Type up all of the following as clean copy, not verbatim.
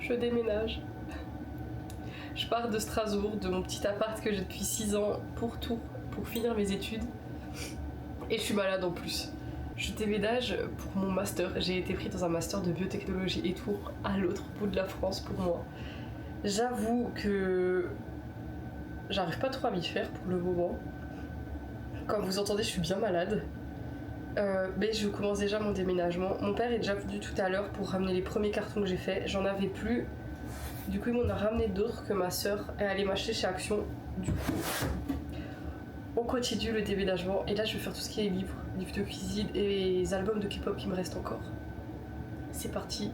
je déménage. Je pars de Strasbourg, de mon petit appart que j'ai depuis 6 ans pour Tours, pour finir mes études. Et je suis malade en plus. Je déménage pour mon master. J'ai été prise dans un master de biotechnologie et Tours, à l'autre bout de la France pour moi. J'avoue que j'arrive pas trop à m'y faire pour le moment. Comme vous entendez, je suis bien malade. Mais je commence déjà mon déménagement. Mon père est déjà venu tout à l'heure pour ramener les premiers cartons que j'ai faits. J'en avais plus. Du coup, il m'en a ramené d'autres que ma soeur est allée m'acheter chez Action. Du coup, on continue le déménagement. Et là, je vais faire tout ce qui est livres de cuisine et les albums de K-pop qui me restent encore. C'est parti.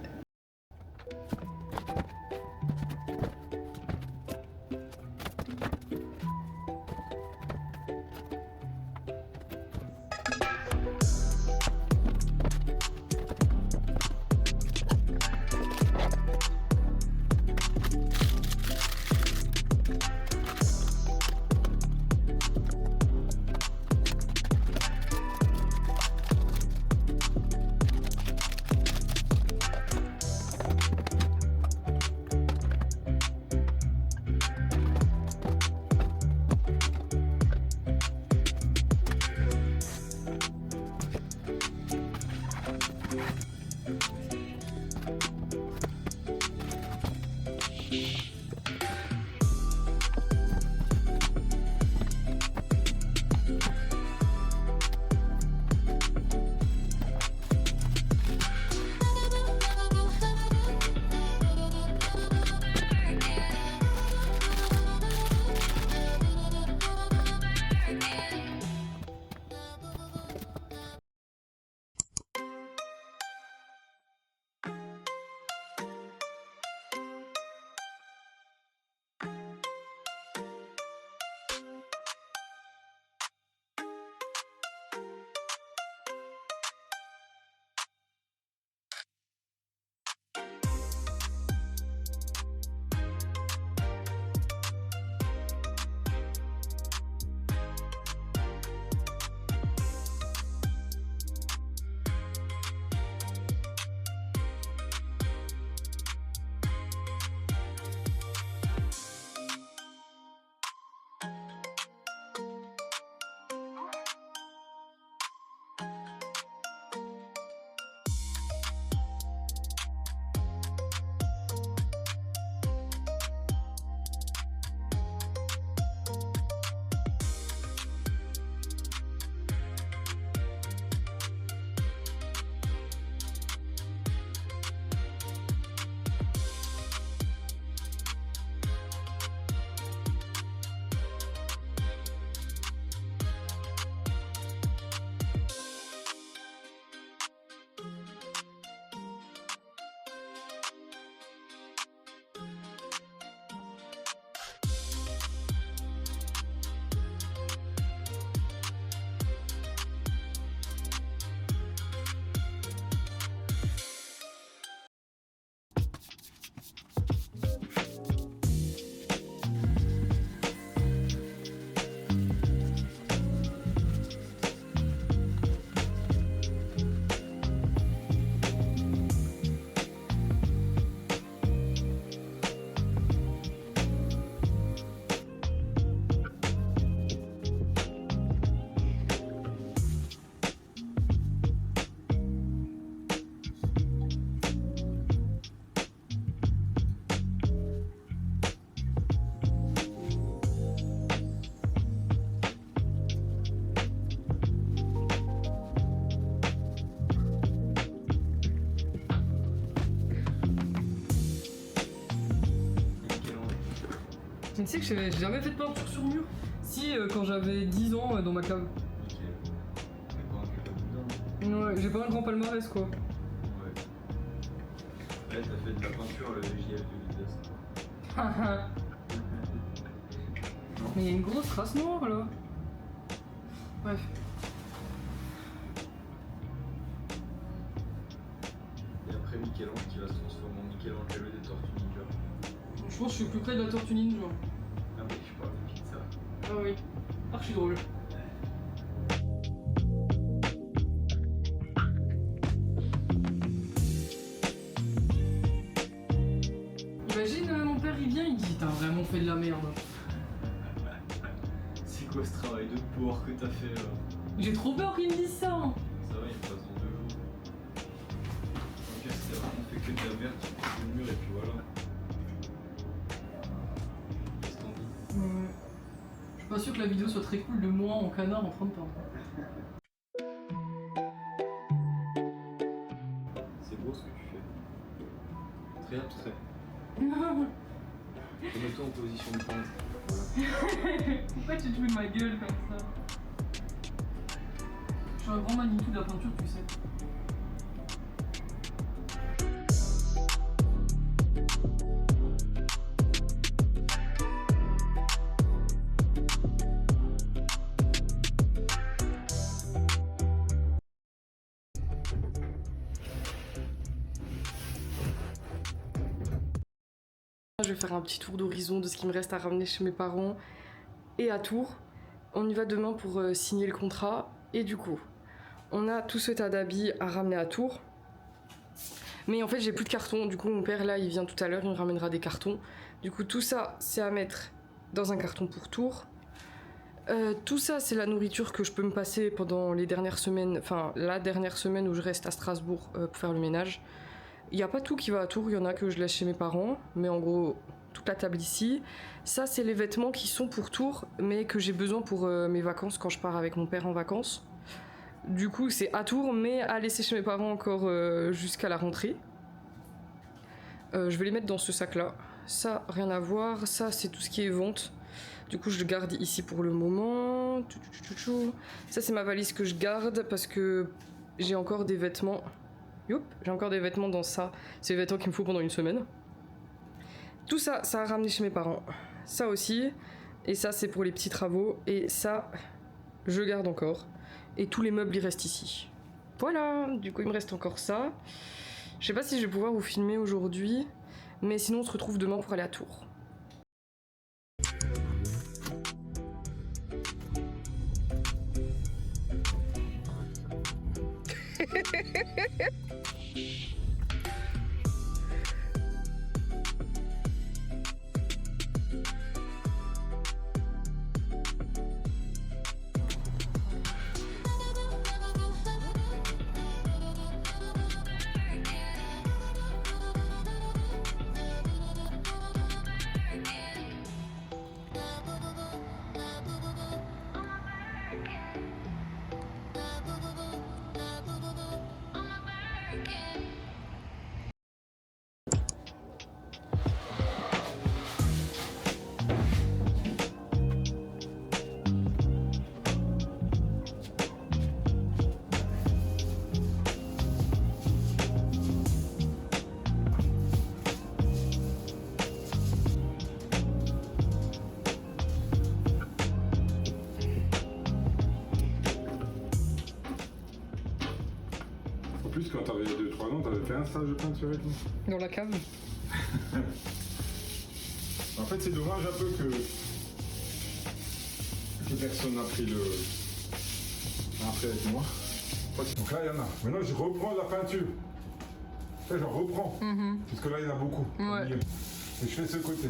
Mais tu sais que j'ai jamais fait de peinture sur mur. Si, quand j'avais 10 ans dans ma cave. Ok. Mais pas un cul comme Ouais, j'ai pas un grand palmarès quoi. Ouais. Ouais, t'as fait de la peinture, le VJF de vitesse. Non. Mais il y a une grosse trace noire là. Bref. Et après Michel-Ange qui va se transformer en Michel-Angelo des Tortues Ninja. Je pense que je suis plus près de la tortue ninja. Ah oui, je parle de pizza. Ah oui. Archi drôle. T'imagines, mon père il vient, il dit t'as vraiment fait de la merde. C'est quoi ce travail de porc que t'as fait là? J'ai trop peur qu'il me dise ça. Hein. Ça va, il passe dans 2 jours. En tout cas, si t'as vraiment fait que de la merde, tu fais le mur et puis voilà. Qu'est-ce qu'on dit? Ouais. Je suis pas sûr que la vidéo soit très cool de moi en canard en train de peindre. C'est beau ce que tu fais. Très abstrait. Mets-toi en position de peintre. Voilà. Pourquoi tu te fous de ma gueule comme ça? Je suis un grand Manitou de la peinture, tu sais. Je vais faire un petit tour d'horizon de ce qui me reste à ramener chez mes parents et à Tours. On y va demain pour signer le contrat et du coup, on a tout ce tas d'habits à ramener à Tours. Mais en fait, j'ai plus de cartons. Du coup, mon père là, il vient tout à l'heure, il me ramènera des cartons. Du coup, tout ça, c'est à mettre dans un carton pour Tours. Tout ça, c'est la nourriture que je peux me passer pendant les dernières semaines, enfin la dernière semaine où je reste à Strasbourg pour faire le ménage. Il n'y a pas tout qui va à Tours, il y en a que je laisse chez mes parents, mais en gros, toute la table ici. Ça, c'est les vêtements qui sont pour Tours, mais que j'ai besoin pour mes vacances quand je pars avec mon père en vacances. Du coup, c'est à Tours, mais à laisser chez mes parents encore jusqu'à la rentrée. Je vais les mettre dans ce sac-là. Ça, rien à voir. Ça, c'est tout ce qui est vente. Du coup, je le garde ici pour le moment. Ça, c'est ma valise que je garde parce que j'ai encore des vêtements. Youp, j'ai encore des vêtements dans ça. C'est les vêtements qu'il me faut pendant une semaine. Tout ça, ça a ramené chez mes parents. Ça aussi. Et ça, c'est pour les petits travaux. Et ça, je garde encore. Et tous les meubles, ils restent ici. Voilà, du coup, il me reste encore ça. Je sais pas si je vais pouvoir vous filmer aujourd'hui. Mais sinon, on se retrouve demain pour aller à Tours. En plus, quand t'avais 2-3 ans, t'avais fait un stage de peinture et tout. Dans la cave. En fait, c'est dommage un peu que personne n'a pris le après avec moi. Donc là, il y en a. Maintenant, je reprends la peinture. Là, j'en reprends. Parce que là, il y en a beaucoup. Ouais. Et je fais ce côté.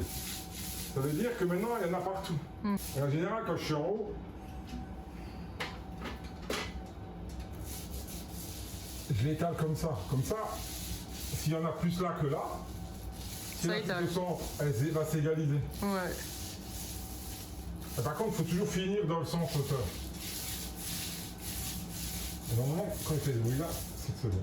Ça veut dire que maintenant, il y en a partout. Et en général, quand je suis en haut, je l'étale comme ça. Comme ça, s'il y en a plus là que là, si Ça la étale. prise de sang, elle va s'égaliser. Ouais. Et par contre, il faut toujours finir dans le sens hauteur. Et normalement, quand il fait ce bruit là, c'est que c'est bon.